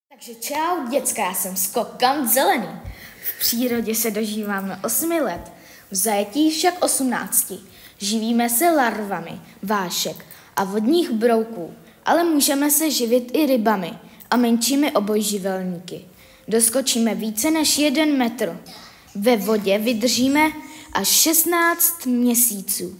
Takže čau děcka, já jsem Skokant Zelený. V přírodě se dožíváme 8 let, v zajetí však 18. Živíme se larvami, vášek a vodních brouků, ale můžeme se živit i rybami a menšími obojživelníky. Doskočíme více než 1 metr. Ve vodě vydržíme až 16 měsíců.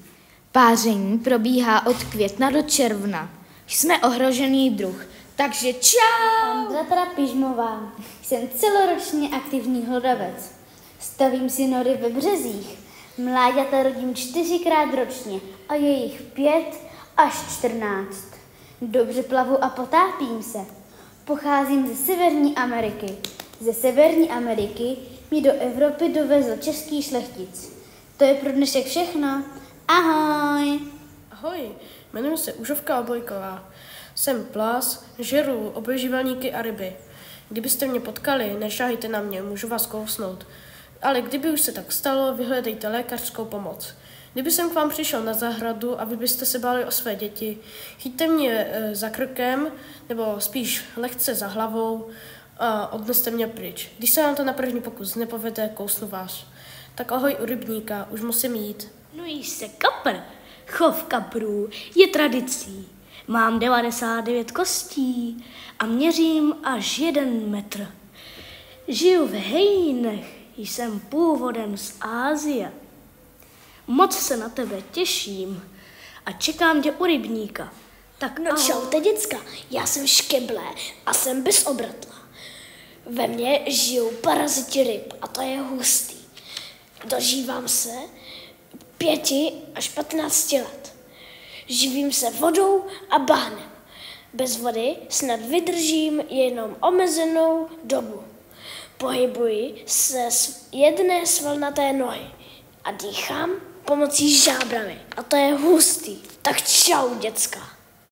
Páření probíhá od května do června. Jsme ohrožený druh, takže čau! Ondra Trapižmová. Jsem celoročně aktivní hlodavec. Stavím si nory ve březích. Mláďata rodím 4krát ročně a je jich 5 až 14. Dobře plavu a potápím se. Pocházím ze Severní Ameriky. Ze Severní Ameriky mi do Evropy dovezl český šlechtic. To je pro dnešek všechno. Ahoj! Ahoj, jmenuji se Užovka Obojková. Jsem plas, žeru obojživelníky a ryby. Kdybyste mě potkali, nešahejte na mě, můžu vás kousnout. Ale kdyby už se tak stalo, vyhledejte lékařskou pomoc. Kdyby jsem k vám přišel na zahradu a vy byste se báli o své děti, chyťte mě za krkem, nebo spíš lehce za hlavou a odneste mě pryč. Když se vám to na první pokus nepovede, kousnu vás. Tak ahoj u rybníka, už musím jít. Jmenuji se Kapr. Chov kaprů je tradicí. Mám 99 kostí a měřím až 1 metr. Žiju v hejnech, jsem původem z Asie. Moc se na tebe těším a čekám tě u rybníka. Tak no čaute děcka, já jsem Škeble a jsem bez obratla. Ve mně žijou paraziti ryb a to je hustý. Dožívám se 5 až 15 let. Živím se vodou a bahnem. Bez vody snad vydržím jenom omezenou dobu. Pohybuji se z jedné svalnaté nohy a dýchám pomocí žábrami. A to je hustý. Tak čau, děcka.